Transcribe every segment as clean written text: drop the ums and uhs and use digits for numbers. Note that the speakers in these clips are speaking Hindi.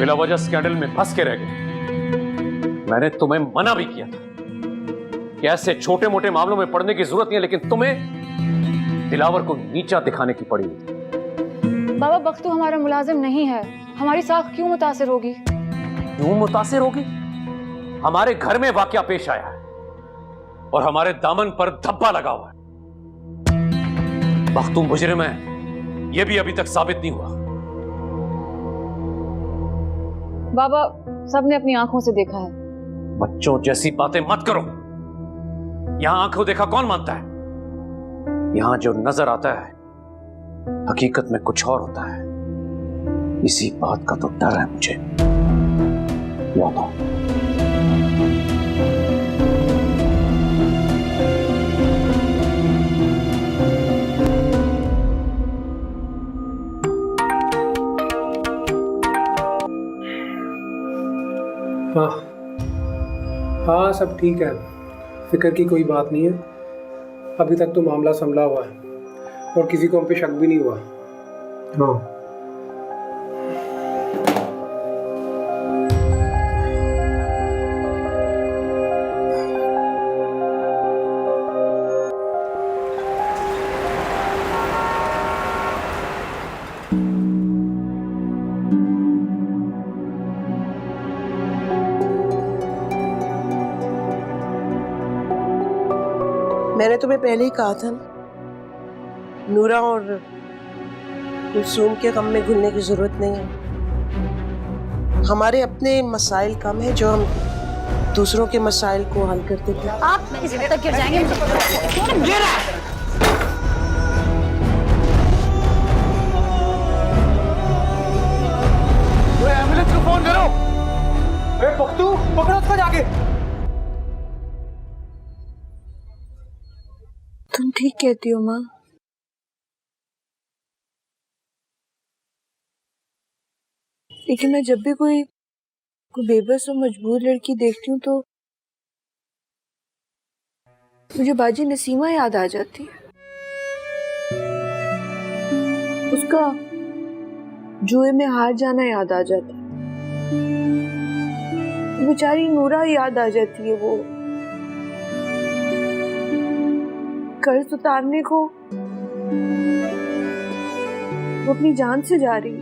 बिला वजह स्कैंडल में फंस के रह गए। मैंने तुम्हें मना भी किया था कि ऐसे छोटे मोटे मामलों में पड़ने की जरूरत नहीं है, लेकिन तुम्हें दिलावर को नीचा दिखाने की पड़ी। बाबा, बख्तू हमारा मुलाजिम नहीं है, हमारी साख क्यों मुतासिर होगी? क्यों मुतासिर होगी? हमारे घर में वाकया पेश आया है और हमारे दामन पर धब्बा लगा हुआ है। बख्तू मुजरिम है, यह भी अभी तक साबित नहीं हुआ। बाबा, सबने अपनी आंखों से देखा है। बच्चों जैसी बातें मत करो। यहां आंखों देखा कौन मानता है? यहां जो नजर आता है हकीकत में कुछ और होता है। इसी बात का तो डर है मुझे। याद हो, हाँ हाँ, सब ठीक है, फिक्र की कोई बात नहीं है। अभी तक तो मामला संभला हुआ है और किसी को हम पे शक भी नहीं हुआ। हाँ, मैंने तुम्हें पहले ही कहा था ना, नूरा और कुलसूम के गम में घुलने की जरूरत नहीं है। हमारे अपने मसाइल कम है जो हम दूसरों के मसाइल को हल करते थे। आप इस हद तक गिर जाएंगे। एम्बुलेंस को फोन करो। बख्तू, पकड़ो उसको जाके। तुम ठीक कहती हो माँ, लेकिन मैं जब भी कोई बेबस और मजबूर लड़की देखती हूँ तो मुझे बाजी नसीमा याद आ जाती है। उसका जुए में हार जाना याद आ जाता है। बेचारी नूरा याद आ जाती है। वो कर्ज उतारने को वो अपनी जान से जा रही है।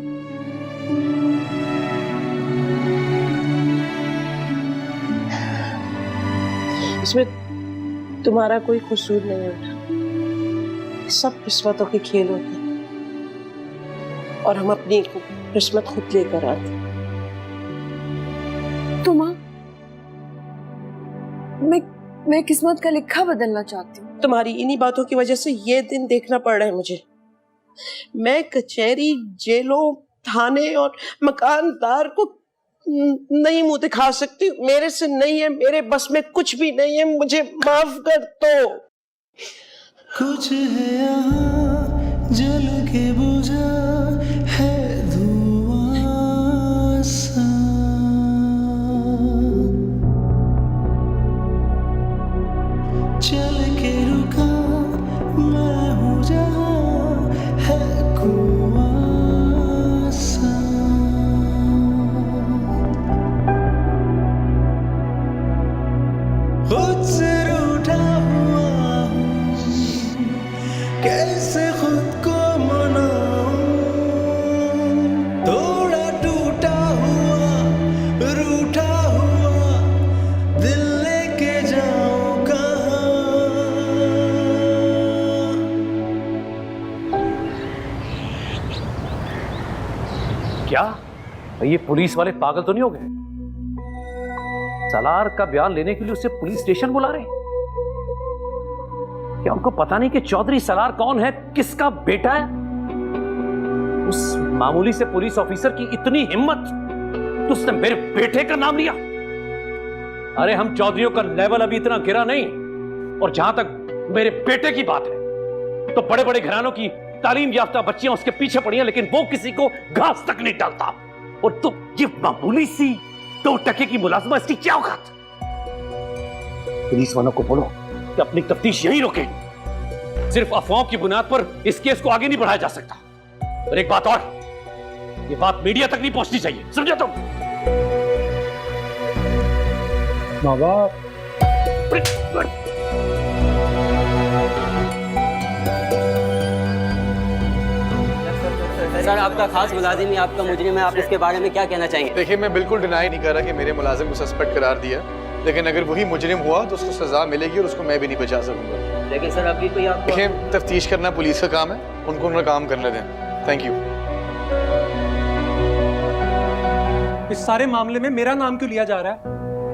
इसमें तुम्हारा कोई कसूर नहीं होता, सब किस्मतों के खेल होते हैं और हम अपनी किस्मत खुद लेकर आते। तो माँ, मैं किस्मत का लिखा बदलना चाहती हूँ। तुम्हारी इन्हीं बातों की वजह से ये दिन देखना पड़ रहा है मुझे। मैं कचहरी, जेलों, थाने और मकानदार को नहीं मुंह दिखा सकती। मेरे से नहीं है, मेरे बस में कुछ भी नहीं है। मुझे माफ कर दो। कुछ है यहाँ जल के बुझा है धुआं सा, चल के रुका मैं हूँ जहाँ है कुआं सा। खुद से रूठा हुआ हूँ, कैसे खुद को मनाऊं। थोड़ा टूटा हुआ, रूठा हुआ दिल लेके जाऊं कहाँ। क्या ये पुलिस वाले पागल तो नहीं हो गए? सलार का बयान लेने के लिए उसे पुलिस स्टेशन बुला रहे हैं? क्या उनको पता नहीं कि चौधरी सलार कौन है, किसका बेटा है? उस मामूली से पुलिस ऑफिसर की इतनी हिम्मत तो उसने मेरे बेटे का नाम लिया। अरे हम चौधरियों का लेवल अभी इतना गिरा नहीं। और जहां तक मेरे बेटे की बात है तो बड़े बड़े घरानों की तालीम याफ्ता बच्चियां उसके पीछे पड़ी हैं, लेकिन वो किसी को घास तक नहीं डालता। और तो ये मामूली सी 2 टके की मुलाजमा, इसकी क्या औकात? पुलिस वालों को बोलो कि अपनी तफ्तीश यहीं रोके। सिर्फ अफवाहों की बुनियाद पर इस केस को आगे नहीं बढ़ाया जा सकता। और एक बात और, ये बात मीडिया तक नहीं पहुंचनी चाहिए, समझे तुम? बाबा सर, आपका खास मुलाजिम ही आपका मुजरिम है, आप इसके बारे में क्या कहना चाहेंगे? देखिए, मैं बिल्कुल डिनाई नहीं कर रहा कि मेरे मुलाजिम को सस्पेक्ट करार दिया, लेकिन अगर वही मुजरिम हुआ तो उसको सजा मिलेगी और उसको मैं भी नहीं बचा सकूंगा। लेकिन सर अभी कोई आपको देखिए, तफ्तीश करना पुलिस का काम है, उनको उनका काम करने दें। Thank you. इस सारे मामले में मेरा नाम क्यों लिया जा रहा है?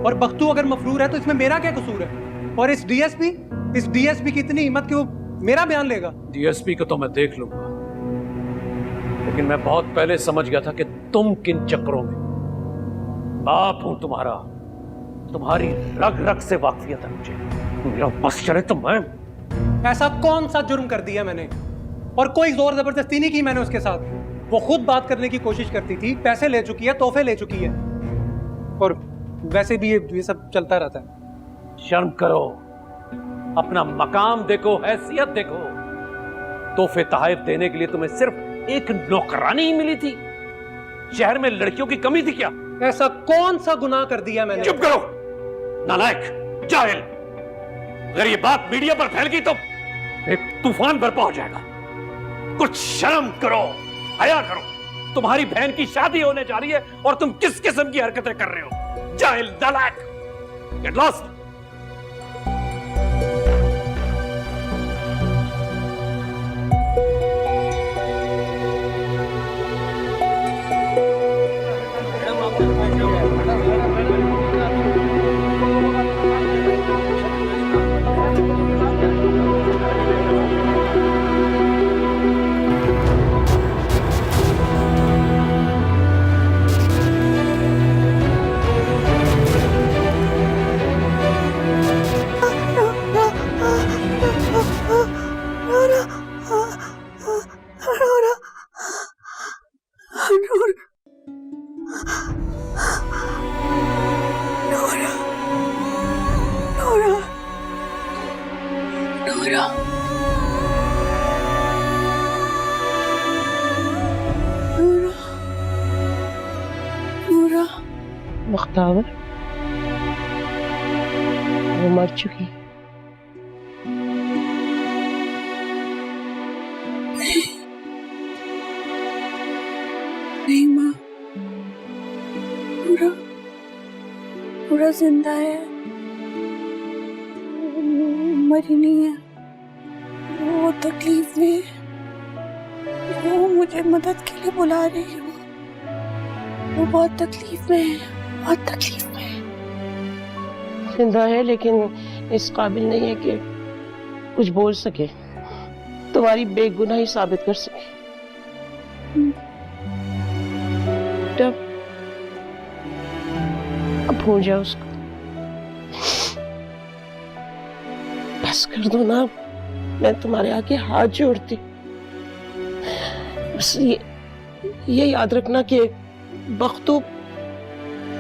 और बख्तू अगर मफरूर है तो इसमें मेरा क्या कसूर है? और इस डीएसपी की इतनी हिम्मत कि वो मेरा बयान लेगा? डीएसपी को तो मैं देख लूंगा, लेकिन मैं बहुत पहले समझ गया था कि तुम किन चक्करों में। बाप हूं तुम्हारा, तुम्हारी रग रग से वाकफियत है मुझे। मेरा बस चले तो मैं। ऐसा कौन सा जुर्म कर दिया मैंने? और कोई जोर जबरदस्ती नहीं की मैंने उसके साथ। वो खुद बात करने की कोशिश करती थी, पैसे ले चुकी है, तोहफे ले चुकी है, और वैसे भी ये सब चलता रहता है। शर्म करो, अपना मकाम देखो, हैसियत देखो। तोहफे तोहफे देने के लिए तुम्हें सिर्फ एक नौकरानी ही मिली थी? शहर में लड़कियों की कमी थी क्या? ऐसा कौन सा गुनाह कर दिया मैंने? चुप करो, नालायक, जाहिल। अगर ये बात मीडिया पर फैल गई तो एक तूफान बर्पा हो जाएगा। कुछ शर्म करो, हया करो। तुम्हारी बहन की शादी होने जा रही है और तुम किस किस्म की हरकतें कर रहे हो? जाहिल, नालायक, गेट लॉस्ट। मुख्तार, वो मर चुकी। नहीं माँ, पूरा जिंदा है, मरी नहीं है। वो तकलीफ में, वो मुझे मदद के लिए बुला रही है। वो बहुत तकलीफ में है, बहुत तकलीफ में है। जिंदा है लेकिन इस काबिल नहीं है कि कुछ बोल सके, तुम्हारी बेगुनाही साबित कर सके। अब भूल जाओ उसको, बस कर दो ना। मैं तुम्हारे आगे हाथ जोड़ती, बस ये याद रखना कि बख्तू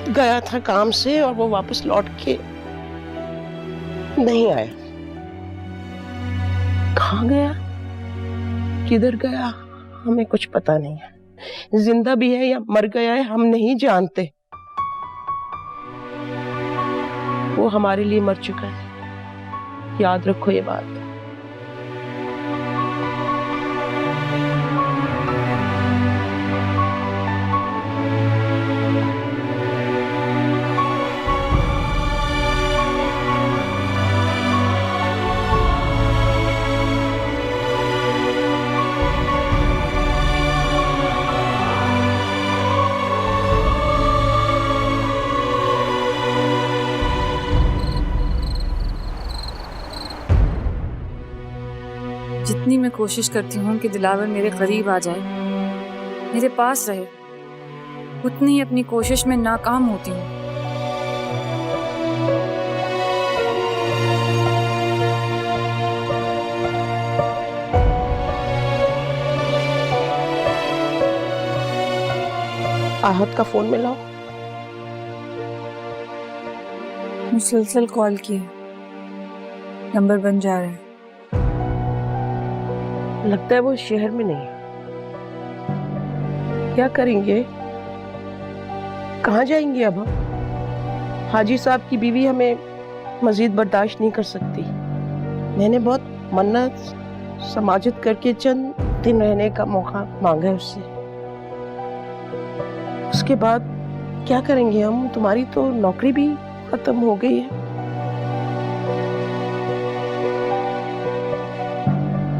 गया था काम से और वो वापस लौट के नहीं आया। कहाँ गया, किधर गया, हमें कुछ पता नहीं है। जिंदा भी है या मर गया है हम नहीं जानते। वो हमारे लिए मर चुका है, याद रखो ये बात। जितनी मैं कोशिश करती हूँ कि दिलावर मेरे करीब आ जाए, मेरे पास रहे, उतनी ही अपनी कोशिश में नाकाम होती हूँ। आहत का फोन मिलाओ। मुसलसल कॉल किए, नंबर बन जा रहा है। लगता है वो शहर में नहीं है। क्या करेंगे? कहाँ जाएंगे अब हम? हाजी साहब की बीवी हमें मजीद बर्दाश्त नहीं कर सकती। मैंने बहुत मन्नत समाजत करके चंद दिन रहने का मौका मांगा है उससे। उसके बाद क्या करेंगे हम? तुम्हारी तो नौकरी भी खत्म हो गई है।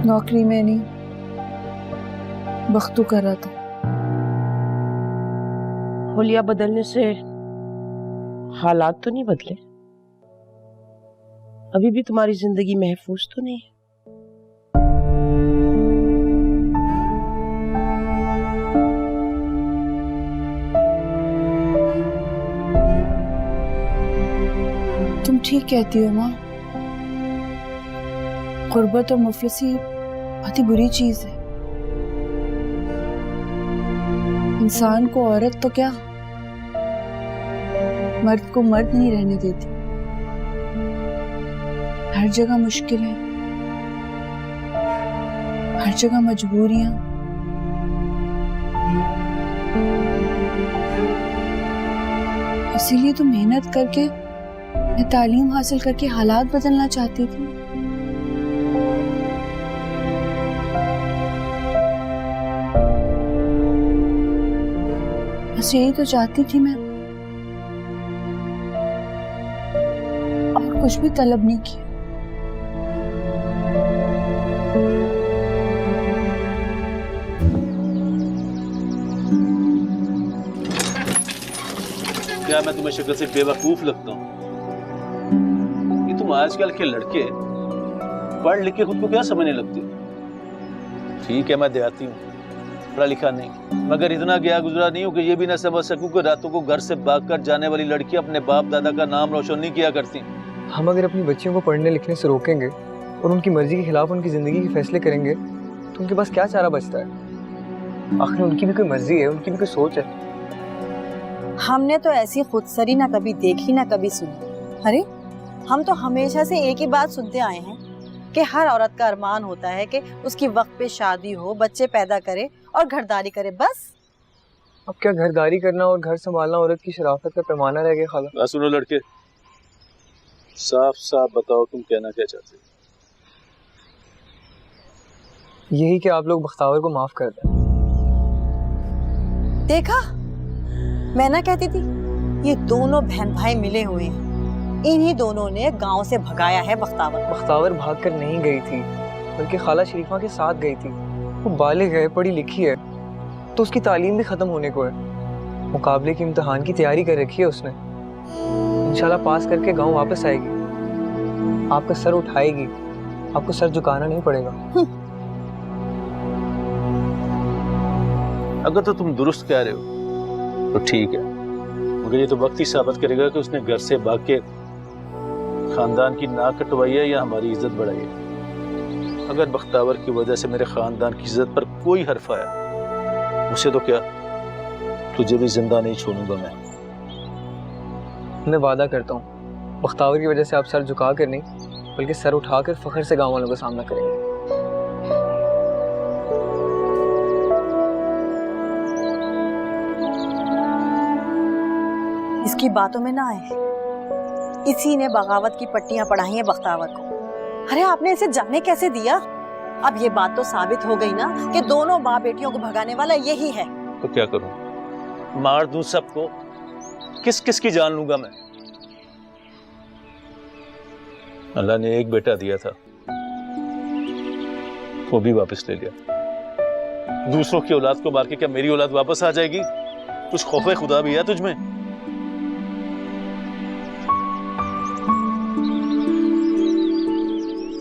नौकरी में नहीं, बख्तू कर रहा था। होलिया बदलने से हालात तो नहीं बदले? अभी भी तुम्हारी जिंदगी महफूज तो नहीं है? तुम ठीक कहती हो माँ। गुर्बत और मुफलिसी बहुत ही बुरी चीज है। इंसान को औरत तो क्या, मर्द को मर्द नहीं रहने देती। हर जगह मुश्किलें, हर जगह मजबूरियां। इसीलिए तो मेहनत करके, मैं तालीम हासिल करके हालात बदलना चाहती थी। बस यही तो चाहती थी मैं, और कुछ भी तलब नहीं किया। क्या मैं तुम्हें शक्ल से बेवकूफ लगता हूँ? ये तुम आजकल के लड़के पढ़ लिख के खुद को क्या समझने लगते हो? ठीक है, मैं देहाती हूँ, पढ़ा लिखा नहीं, मगर इतना गया गुजरा नहीं हूँ कि ये भी ना समझ सकूं कि रातों को घर से भागकर जाने वाली लड़की अपने बाप दादा का नाम रोशन नहीं किया करती। हम अगर अपनी बच्चियों को पढ़ने लिखने से रोकेंगे और उनकी मर्जी के खिलाफ उनकी जिंदगी के फैसले करेंगे तो उनके पास क्या चारा बचता है? आखिर उनकी भी कोई मर्जी है, उनकी भी कोई सोच है। हमने तो ऐसी खुदसरी ना कभी देखी ना कभी सुनी। अरे हम तो हमेशा से एक ही बात सुनते आए हैं कि हर औरत का अरमान होता है कि उसकी वक्त पे शादी हो, बच्चे पैदा करे और घरदारी करे, बस। अब क्या घरदारी करना और घर संभालना औरत की शराफत का पैमाना रह गया खाला? सुनो लड़के, साफ साफ बताओ तुम कहना क्या चाहते हो? यही कि आप लोग बख्तावर को माफ कर दें। देखा, मैं ना कहती थी, ये दोनों बहन भाई मिले हुए हैं। इन्हीं दोनों ने गांव से भगाया है बख्तावर। बख्तावर भागकर नहीं गई थी, बल्कि खाला शरीफा के साथ गई थी। वो बालिग है, पढ़ी लिखी है, तो उसकी तालीम भी खत्म होने को है। मुकाबले की इम्तिहान की तैयारी कर रखी है उसने। इंशाल्लाह पास करके गांव वापस आएगी, आपका सर उठाएगी, आपको सर झुकाना नहीं पड़ेगा। अगर तो तुम दुरुस्त कह रहे हो तो ठीक है, मगर ये तो वक्त ही साबित करेगा कि उसने घर से भाग के खानदान की नाक कटवाई है या हमारी इज्जत बढ़ाई है। अगर बख्तावर की वजह से मेरे खानदान की इज्जत पर कोई हर्फ आया, उसे तो क्या, तुझे भी जिंदा नहीं छोड़ूंगा मैं वादा करता हूँ, बख्तावर की वजह से आप सर झुका कर नहीं, बल्कि सर उठाकर फख्र से गांव वालों का सामना करेंगे। इसकी बातों में ना आए, इसी ने बगावत की पट्टियां पढ़ाई हैं बख्तावर को। अरे आपने इसे जाने कैसे दिया? अब ये बात तो साबित हो गई ना कि दोनों माँ बेटियों को भगाने वाला यही है। तो क्या करूं? मार दूं सबको? किस किस की जान लूंगा मैं? अल्लाह ने एक बेटा दिया था, वो भी वापस ले लिया। दूसरों की औलाद को मार के क्या मेरी औलाद वापस आ जाएगी? कुछ खौफे खुदा भी है तुझमें?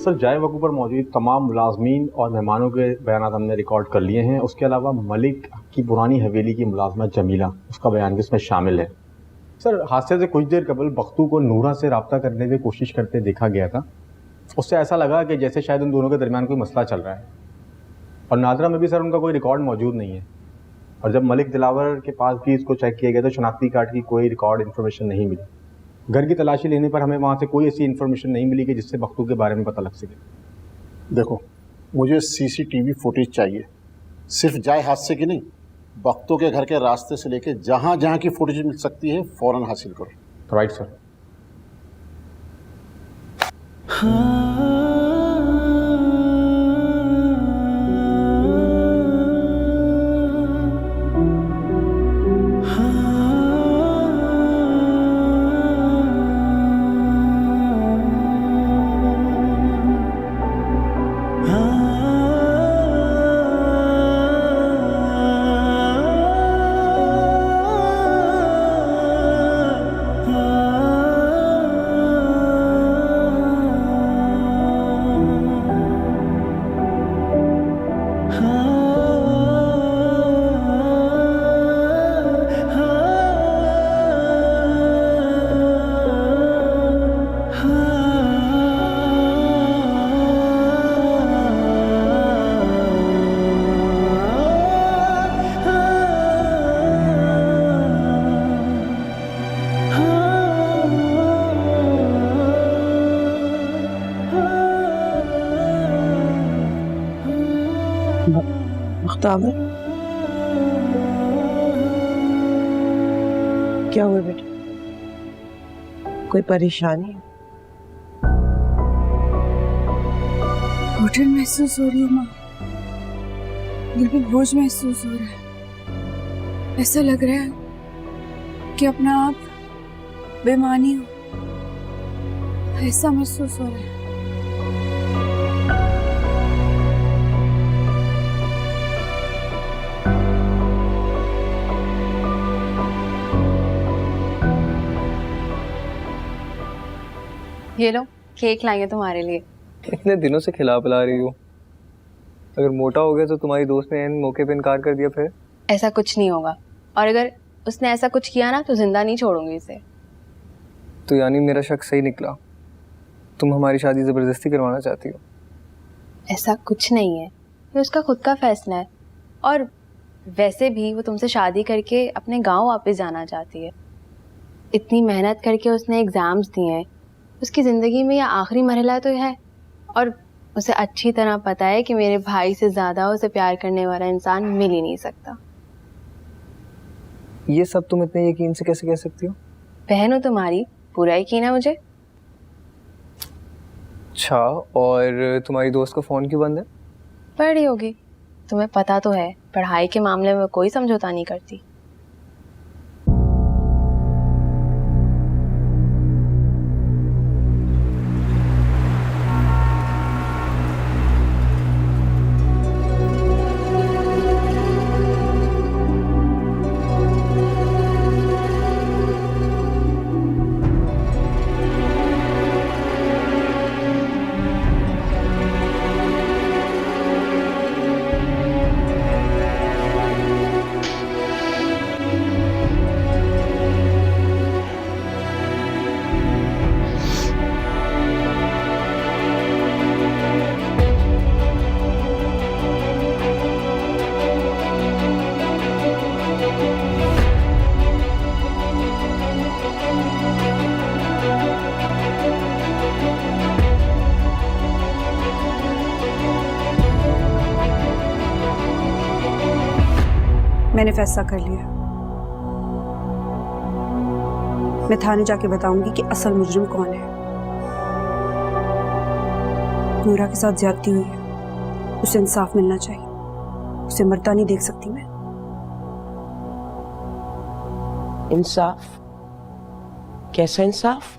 सर, जाए वकू पर मौजूद तमाम मुलाजमीन और मेहमानों के बयान हमने रिकॉर्ड कर लिए हैं। उसके अलावा मलिक की पुरानी हवेली की मुलाजमत जमीला, उसका बयान भी इसमें शामिल है। सर, हादसे से कुछ देर कबल बख्तू को नूरा से रब्ता करने की कोशिश करते देखा गया था। उससे ऐसा लगा कि जैसे शायद उन दोनों के दरमियान कोई मसला चल रहा है। और नादरा में भी सर उनका कोई रिकॉर्ड मौजूद नहीं है। और जब मलिक दिलावर के पास भी इसको चेक किया गया तो शनाख्ती कार्ड की कोई रिकॉर्ड इन्फॉर्मेशन नहीं मिली। घर की तलाशी लेने पर हमें वहाँ से कोई ऐसी इन्फॉर्मेशन नहीं मिली कि जिससे बख्तू के बारे में पता लग सके। देखो, मुझे सीसीटीवी फुटेज चाहिए, सिर्फ जाए हादसे की नहीं, बख्तों के घर के रास्ते से लेके जहाँ जहाँ की फुटेज मिल सकती है फौरन हासिल करो। Right sir. मुख्तार, क्या हुआ बेटा? कोई परेशानी? घुटन महसूस हो रही है माँ, दिल पे बोझ महसूस हो रहा है। ऐसा लग रहा है कि अपना आप बेमानी हो, ऐसा महसूस हो रहा है। ये लो, केक लाएंगे तुम्हारे लिए। इतने दिनों से खिला पिला रही हो, अगर मोटा हो गया तो तुम्हारी दोस्त ने इन मौके पे इनकार कर दिया फिर? ऐसा कुछ नहीं होगा, और अगर उसने ऐसा कुछ किया ना तो जिंदा नहीं छोड़ूंगी इसे। तो यानी मेरा शक सही निकला, तुम हमारी शादी जबरदस्ती करवाना चाहती हो? ऐसा कुछ नहीं है, ये उसका खुद का फैसला है। और वैसे भी वो तुमसे शादी करके अपने गांव वापस जाना चाहती है। इतनी मेहनत करके उसने एग्जाम्स दिए हैं, उसकी ज़िंदगी में यह आखिरी मरहला तो है, और उसे अच्छी तरह पता है कि मेरे भाई से ज़्यादा उसे प्यार करने वाला इंसान मिल ही नहीं सकता। ये सब तुम इतने यकीन से कैसे कह सकती हो? बहन हो तुम्हारी, पूरा यकीन है मुझे। अच्छा, और तुम्हारी दोस्त का फ़ोन क्यों बंद है? पढ़ रही होगी, तुम्हें पता तो है पढ़ाई के मामले में कोई समझौता नहीं करती। मैंने फैसला कर लिया, मैं थाने जाके बताऊंगी कि असल मुजरिम कौन है। नूरा के साथ ज्यादती हुई है, उसे इंसाफ मिलना चाहिए, उसे मरता नहीं देख सकती मैं। इंसाफ? कैसा इंसाफ?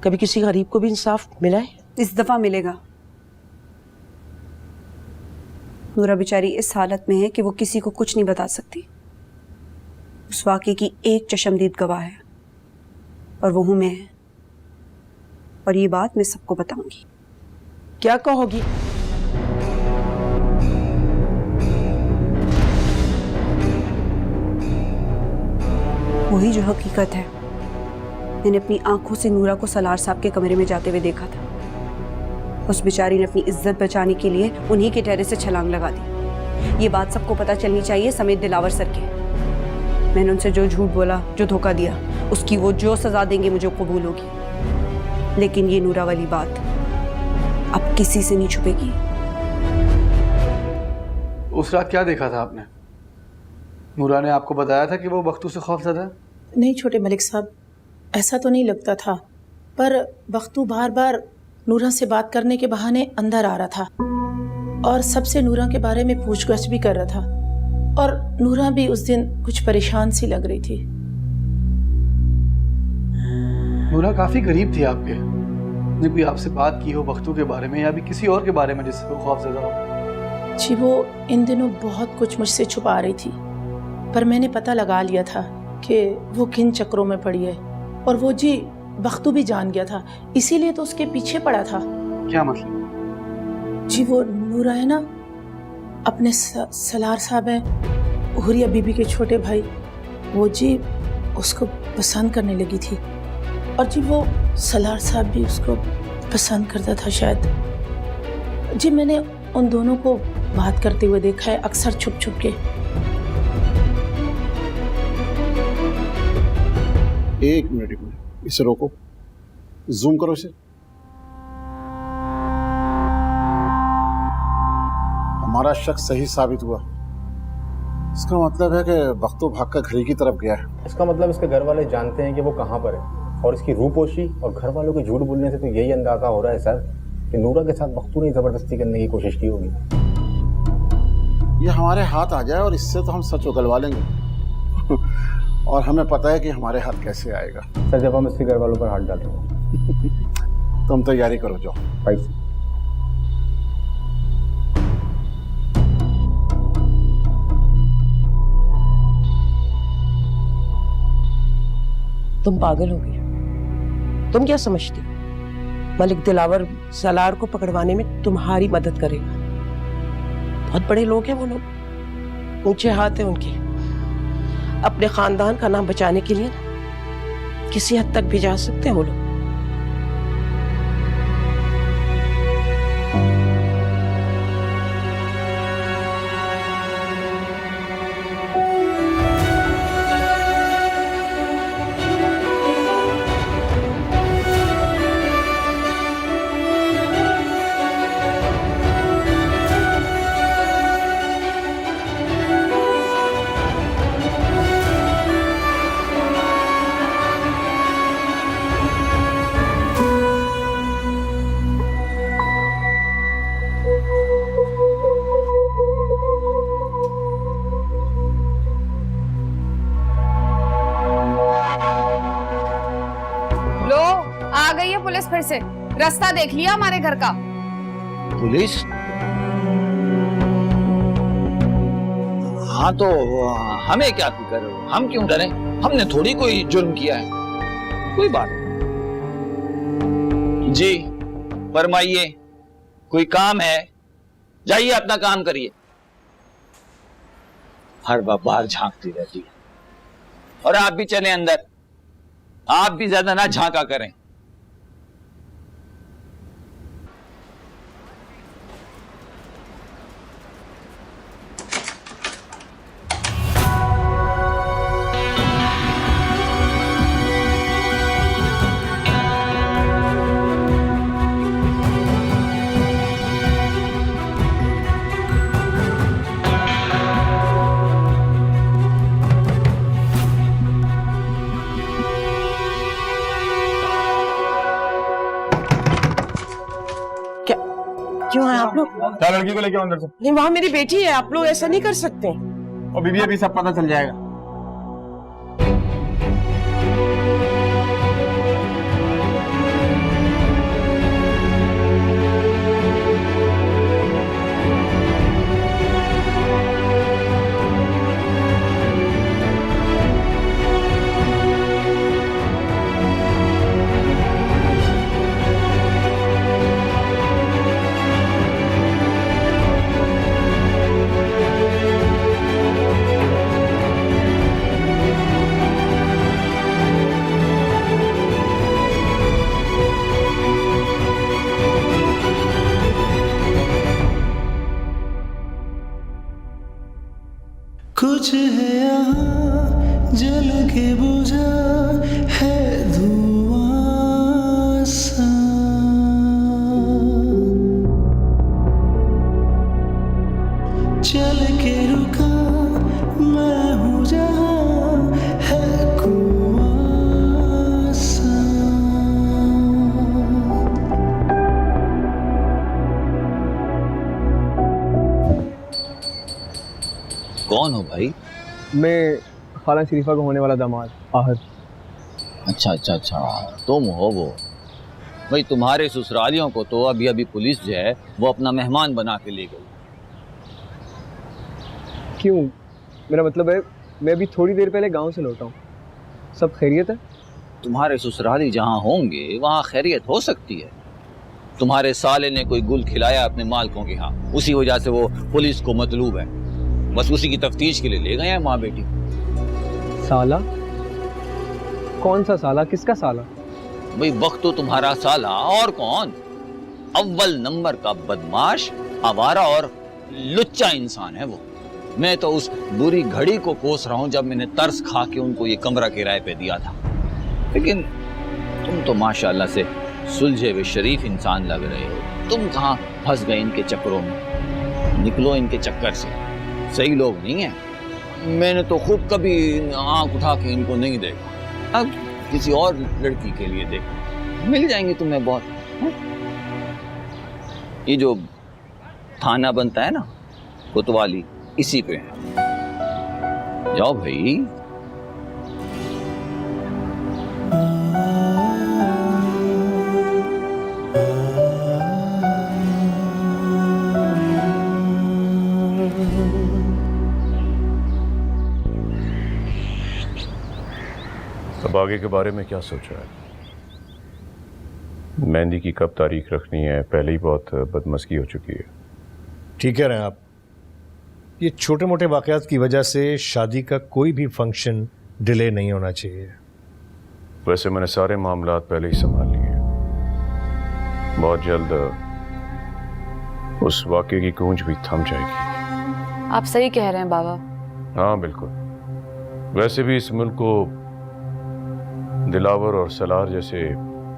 कभी किसी गरीब को भी इंसाफ मिला है? इस दफा मिलेगा। नूरा बेचारी इस हालत में है कि वो किसी को कुछ नहीं बता सकती। उस वाक़े की एक चश्मदीद गवाह है, और वो हूं मैं। और ये बात मैं सबको बताऊंगी। क्या कहोगी? वही जो हकीकत है। मैंने अपनी आंखों से नूरा को सलार साहब के कमरे में जाते हुए देखा था। उस बेचारी ने अपनी इज्जत बचाने के लिए उन्हीं के टेरेस से छलांग लगा दी। ये बात सबको पता चलनी चाहिए, समेत दिलावर सर के। मैंने उनसे जो झूठ बोला, जो धोखा दिया, उसकी वो जो सजा देंगे मुझे कबूल होगी। लेकिन ये नूरा वाली बात अब किसी से नहीं छुपेगी। उस रात क्या देखा था आपने? नूरा ने आपको बताया था कि वो बख्तू से खौफज़दा है? नहीं छोटे मलिक साहब, ऐसा तो नहीं लगता था, पर बख्तू बार बार नूरा से बात करने के बहाने अंदर आ रहा था और सबसे नूरा के बारे में पूछगछ भी कर रहा था, और नूरा भी उस दिन कुछ परेशान सी लग रही थी। नूरा काफ़ी करीब थी आपके, ने कोई आपसे बात की हो बख्तू के बारे में या भी किसी और के बारे में जिससे वो खौफज़दा हो? जी वो इन दिनों बहुत कुछ मुझसे छुपा रही थी, पर मैंने पता लगा लिया था कि वो किन चक्रों में पड़ी है, और वो जी बख्तू भी जान गया था, इसीलिए तो उसके पीछे पड़ा था। क्या मतलब? जी वो नूरा है ना, अपने सलार साहब हैं हुरिया बीबी के छोटे भाई, वो जी उसको पसंद करने लगी थी, और जी वो सलार साहब भी उसको पसंद करता था शायद। जी मैंने उन दोनों को बात करते हुए देखा है, अक्सर छुप छुप के। एक मिनट इसे रोको, जूम करो इसे। हमारा शक सही साबित हुआ। इसका मतलब है कि बख्तू भागकर घर की तरफ गया है। इसका मतलब इसके घर वाले जानते हैं कि वो कहाँ पर है, और इसकी रूपोशी और घर वालों के झूठ बोलने से तो यही अंदाजा हो रहा है सर कि नूरा के साथ बख्तू ने जबरदस्ती करने की कोशिश की होगी। ये हमारे हाथ आ जाए और इससे तो हम सच उगलवा लेंगे और हमें पता है कि हमारे हाथ कैसे आएगा। सर जब हम इसके घर वालों पर हाथ डालेंगे तुम तैयारी करो, जाओ। पैसे तुम पागल हो गई, तुम क्या समझती मलिक दिलावर सलार को पकड़वाने में तुम्हारी मदद करेगा? बहुत बड़े लोग हैं वो लोग, ऊंचे हाथ हैं उनके, अपने खानदान का नाम बचाने के लिए किसी हद तक भी जा सकते हैं वो लोग। आ गई है पुलिस फिर से। रास्ता देख लिया हमारे घर का? पुलिस? हाँ तो हमें क्या फिक्र है, हम क्यों डरे? हमने थोड़ी कोई जुर्म किया है। कोई बात नहीं जी, फरमाइए, कोई काम है? जाइए अपना काम करिए। हर बार बाहर झांकती रहती है। और आप भी चलें अंदर, आप भी ज्यादा ना झांका करें। क्यों है आप लोग? क्या लड़की को लेके अंदर से? नहीं, वहाँ मेरी बेटी है, आप लोग ऐसा नहीं कर सकते। और बीबी अभी सब पता चल जाएगा। कुछ है यहाँ जल के बुझा है धुआं सा, चल के रुका मैं हूँ कौन हो भाई? मैं खाला शरीफा का होने वाला दामाद आहद। अच्छा अच्छा अच्छा, तुम हो वो। भाई तुम्हारे ससुरालियों को तो अभी अभी पुलिस जो है वो अपना मेहमान बना के ले गई। क्यों? मेरा मतलब है मैं अभी थोड़ी देर पहले गांव से लौटा हूँ। सब खैरियत है? तुम्हारे ससुराली जहाँ होंगे वहाँ खैरियत हो सकती है। तुम्हारे साले ने कोई गुल खिलाया अपने मालकों के यहाँ, उसी वजह से वो पुलिस को मतलूब है। बस उसी की तफ्तीश के लिए ले गए हैं माँ बेटी। साला? कौन सा साला? किसका साला? भाई बख्तो तुम्हारा साला, और कौन? अव्वल नंबर का बदमाश, आवारा और लुच्चा इंसान है वो। मैं तो उस बुरी घड़ी को कोस रहा हूँ जब मैंने तरस खा के उनको ये कमरा किराए पे दिया था। लेकिन तुम तो माशाल्लाह से सुलझे हुए शरीफ इंसान लग रहे हो। तुम कहाँ फंस गए इनके चक्करों में? निकलो इनके चक्कर से, सही लोग नहीं है। मैंने तो खुद कभी आंख उठा के इनको नहीं देखा, अब किसी और लड़की के लिए देखो, मिल जाएंगे तुम्हें बहुत। ये जो थाना बनता है ना कोतवाली, इसी पे है। जाओ भाई। अब आगे के बारे में क्या सोचा है? मेहंदी की कब तारीख रखनी है? पहले ही बहुत बदमस्की हो चुकी है। ठीक कह रहे हैं आप। ये छोटे मोटे वाकयात की वजह से शादी का कोई भी फंक्शन डिले नहीं होना चाहिए। वैसे मैंने सारे मामलात पहले ही संभाल लिए। बहुत जल्द उस वाकये की गूंज भी थम जाएगी। आप सही कह रहे हैं बाबा। हाँ बिल्कुल। वैसे भी इस मुल्क को दिलावर और सलार जैसे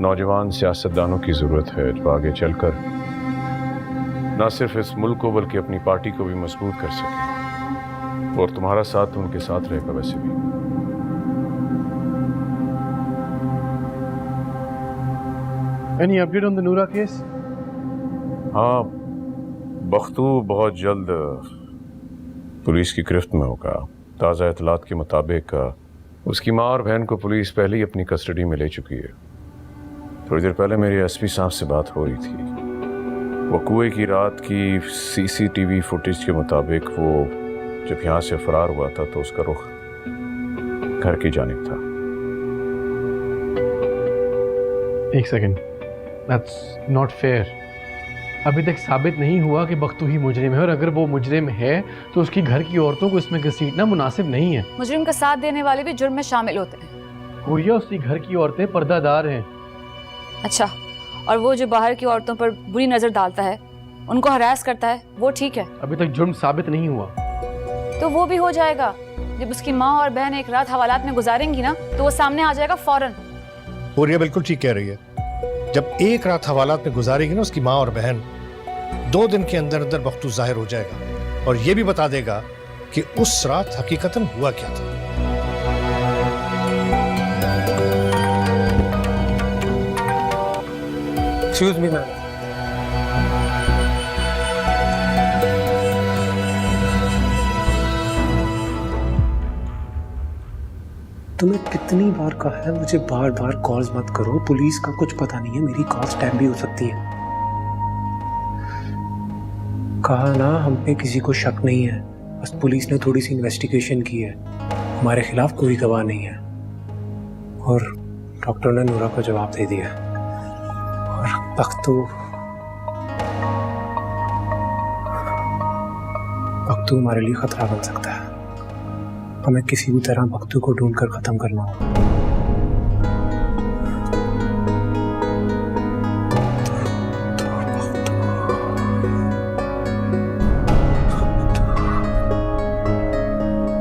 नौजवान सियासतदानों की जरूरत है जो आगे चलकर न सिर्फ इस मुल्क को बल्कि अपनी पार्टी को भी मजबूत कर सके। और तुम्हारा साथ उनके साथ रहेगा। वैसे भी Any update on the Noora case? हाँ, बख्तू बहुत जल्द पुलिस की गिरफ्त में होगा। ताज़ा इतलात के मुताबिक उसकी माँ और बहन को पुलिस पहले ही अपनी कस्टडी में ले चुकी है। थोड़ी देर पहले मेरी एसपी साहब से बात हो रही थी। वकूए की रात की सीसीटीवी फुटेज के मुताबिक वो जब यहाँ से फरार हुआ था तो उसका रुख घर की जानिब था। एक सेकंड, दैट्स नॉट फेयर। अभी तक साबित नहीं हुआ कि बख्तू ही मुजरिम है, और अगर वो मुजरिम है तो उसकी घर की औरतों को इसमें घसीटना मुनासिब नहीं है। मुजरिम का साथ देने वाले भी जुर्म में शामिल होते हैं। हुरिया, उसकी घर की औरतें पर्दादार हैं। अच्छा, और वो जो बाहर की औरतों पर बुरी नजर डालता है, उनको हरास करता है, वो ठीक है? अभी तक जुर्म साबित नहीं हुआ। तो वो भी हो जाएगा। जब उसकी माँ और बहन एक रात हवालात में गुजारेंगी ना, तो वो सामने आ जाएगा फौरन। हुरिया बिल्कुल ठीक कह रही है। जब एक रात हवालात में गुजारेगी ना उसकी माँ और बहन, 2 दिन के अंदर अंदर बख्तू जाहिर हो जाएगा और ये भी बता देगा कि उस रात हकीकतन हुआ क्या था। Excuse me ma'am. तुम्हें कितनी बार कहा है मुझे बार बार कॉल्स मत करो, पुलिस का कुछ पता नहीं है, मेरी कॉल स्पैम भी हो सकती है। कहा ना हम पे किसी को शक नहीं है, बस पुलिस ने थोड़ी सी इन्वेस्टिगेशन की है, हमारे खिलाफ कोई गवाह नहीं है। और डॉक्टर ने नूरा को जवाब दे दिया। और बख्तू हमारे लिए खतरा बन सकता है। हमें किसी भी तरह बख्तू को ढूंढकर खत्म करना होगा।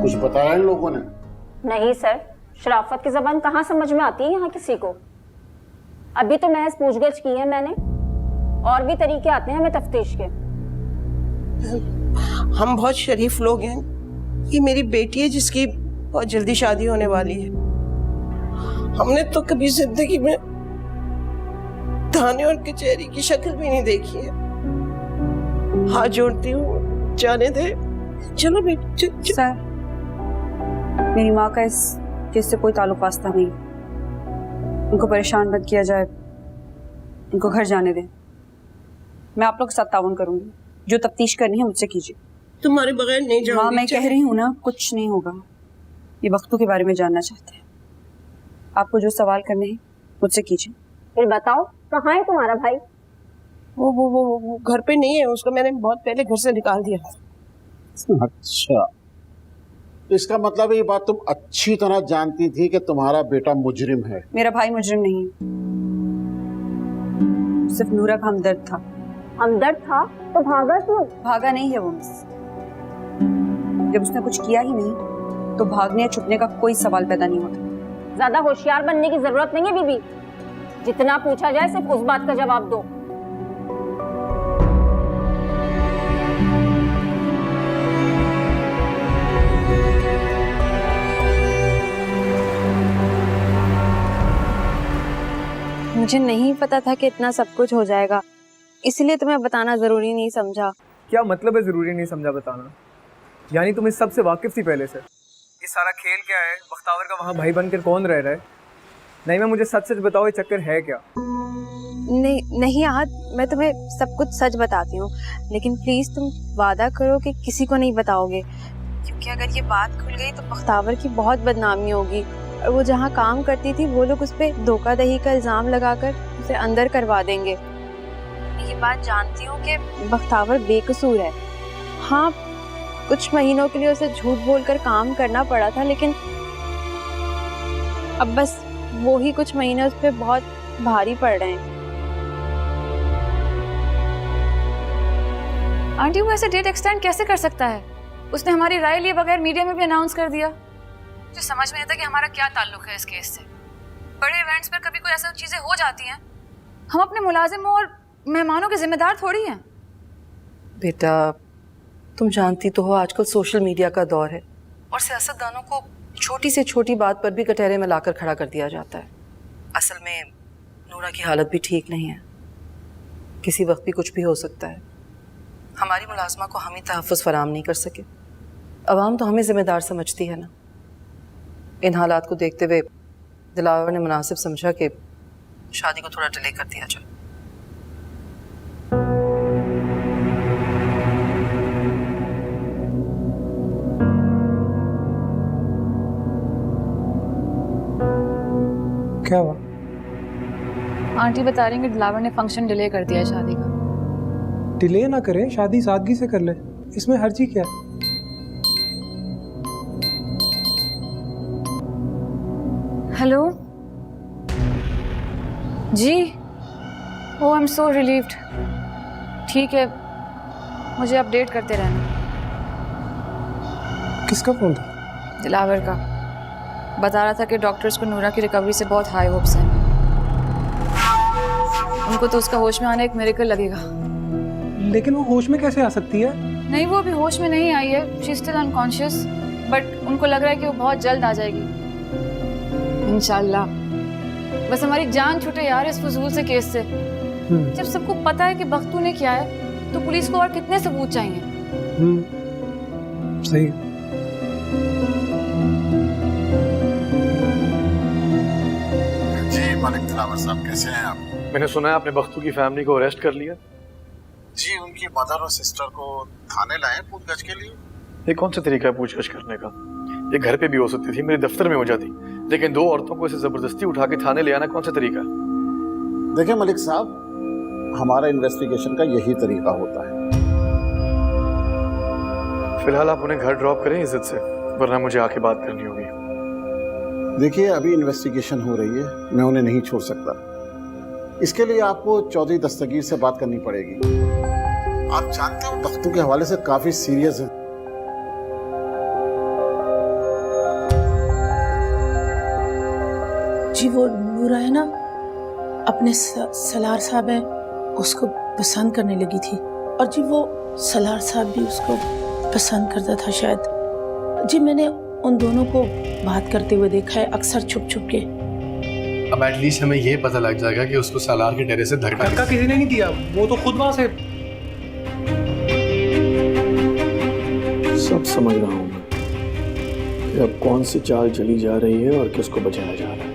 कुछ बताया इन लोगों ने? नहीं सर, शराफत की जबान कहाँ समझ में आती है यहाँ किसी को। अभी तो महज पूछगछ की है मैंने, और भी तरीके आते हैं हमें तफ्तीश के। हम बहुत शरीफ लोग हैं। ये मेरी बेटी है जिसकी बहुत जल्दी शादी होने वाली है। हमने तो कभी जिंदगी में थाने और कचहरी की शक्ल भी नहीं देखी है। हाथ जोड़ती हूँ, जाने दे, चलो बेटी। सर, मेरी माँ का इस केस से कोई ताल्लुक वास्ता नहीं। उनको परेशान मत किया जाए, उनको घर जाने दें। मैं आप लोग के साथ ताउन करूंगी। जो तफ्तीश करनी है मुझसे कीजिए। तुम्हारे बगैर नहीं जाऊंगी। माँ, मैं कह रही हूँ ना, कुछ नहीं होगा। ये बख्तू के बारे में जानना चाहते हैं। आपको जो सवाल करने हैं मुझसे कीजिए। फिर बताओ, कहाँ है तुम्हारा भाई? वो घर पे नहीं है, उसको मैंने बहुत पहले घर से निकाल दिया। अच्छा, तो इसका मतलब ये बात तुम अच्छी तरह जानती थी कि तुम्हारा बेटा मुजरिम है। मेरा भाई मुजरिम नहीं है, सिर्फ नूरा का हमदर्द था। हमदर्द था तो भागा क्यों? भागा नहीं है वो मिस। जब उसने कुछ किया ही नहीं तो भागने या छुपने का कोई सवाल पैदा नहीं होता। ज्यादा होशियार बनने की जरूरत नहीं है बीबी। जितना पूछा जाए सिर्फ उस बात का जवाब दो। मुझे नहीं पता था कि इतना सब कुछ हो जाएगा, इसलिए तुम्हें बताना जरूरी नहीं समझा। क्या मतलब है जरूरी नहीं समझा बताना? यानी तुम इस सब से वाकिफ थी पहले से? ये सारा खेल क्या है? बख्तावर का वहाँ भाई बनकर कौन रह रहा है? नहीं, मैं मुझे सच सच बताओ, ये चक्कर है क्या? नहीं आहत, मैं तुम्हें सब कुछ सच बताती हूँ, लेकिन प्लीज तुम वादा करो कि किसी को नहीं बताओगे, क्योंकि अगर ये बात खुल गई तो बख्तावर की बहुत बदनामी होगी और वो जहाँ काम करती थी वो लोग उस पर धोखाधड़ी का इल्जाम लगाकर उसे अंदर करवा देंगे। ये बात जानती हूँ कि बख्तावर बेकसूर है। हाँ, कुछ महीनों के लिए उसे झूठ बोलकर काम करना पड़ा था, लेकिन अब बस वो ही कुछ महीने उस पर बहुत भारी पड़ रहे हैं। आंटी, वो ऐसे डेट एक्सटेंड कैसे कर सकता है? उसने हमारी राय लिए बगैर मीडिया में भी अनाउंस कर दिया। मुझे समझ में आता कि हमारा क्या ताल्लुक है इस केस से। बड़े इवेंट्स पर कभी कोई ऐसी चीजें हो जाती हैं, हम अपने मुलाजिमों और मेहमानों के जिम्मेदार थोड़ी हैं। बेटा, तुम जानती तो हो आजकल सोशल मीडिया का दौर है और सियासतदानों को छोटी से छोटी बात पर भी कटहरे में लाकर खड़ा कर दिया जाता है। असल में नूरा की हालत भी ठीक नहीं है, किसी वक्त भी कुछ भी हो सकता है। हमारी मुलाजमा को हम ही तहफ़्फ़ुज़ फराहम नहीं कर सके। अवाम तो हमें जिम्मेदार समझती है ना। इन हालात को देखते हुए दिलावर ने मुनासिब समझा कि शादी को थोड़ा डिले कर दिया जाए। क्या हुआ? आंटी बता रही हैं कि दिलावर ने फंक्शन डिले कर दिया है शादी का। डिले ना करें, शादी सादगी से कर ले, इसमें हर्जी क्या है? हेलो जी। Oh, I am so relieved. ठीक है, मुझे अपडेट करते रहना। किसका फोन था? दिलावर का। बता रहा था कि डॉक्टर्स को नूरा की रिकवरी से बहुत हाई होप्स हैं। उनको तो उसका होश में आने एक मिरेकल लगेगा। लेकिन वो होश में कैसे आ सकती है? नहीं, वो अभी होश में नहीं आई है, she is still unconscious, but उनको लग रहा है कि वो बहुत जल्द आ जाएगी इंशाल्लाह। बस हमारी जान छूटे यार इस फजूल से केस से। जब सबको पता है कि बख्तू ने किया है तो पुलिस को और कितने सबूत चाहिए? सही। जी मलिक दिलावर साहब, कैसे हैं आप? मैंने सुना है आपने बख्तू की फैमिली को अरेस्ट कर लिया। जी, उनकी मदर और सिस्टर को थाने लाए पूछताछ के लिए। ये कौन सा तरीका है पूछताछ करने का? ये घर पे भी हो सकती थी, मेरे दफ्तर में हो जाती, लेकिन दो औरतों को इसे जबरदस्ती उठा के थाने ले आना कौन सा तरीका है? देखिए मलिक साहब, हमारा इन्वेस्टिगेशन का यही तरीका होता है। फिलहाल आप उन्हें घर ड्रॉप करें इज्जत से, वरना मुझे आके बात करनी होगी। देखिए, अभी इन्वेस्टिगेशन हो रही है, मैं उन्हें नहीं छोड़ सकता। इसके लिए आपको चौधरी दस्तगीर से बात करनी पड़ेगी। आप जानते हो बख्तू के हवाले से काफी सीरियस है। जी, वो नूरा है ना, अपने सलार साहब है, उसको पसंद करने लगी थी, और जी वो सलार साहब भी उसको पसंद करता था शायद। जी, मैंने उन दोनों को बात करते हुए देखा है, अक्सर छुप छुप के। अब एटलीस्ट हमें ये पता लग जाएगा कि उसको सालार के डेरे से धक्का किसी ने नहीं दिया, वो तो खुद वहां से। सब समझ रहा हूँ मैं कि अब कौन सी चाल चली जा रही है और किसको बचाया जा रहा है।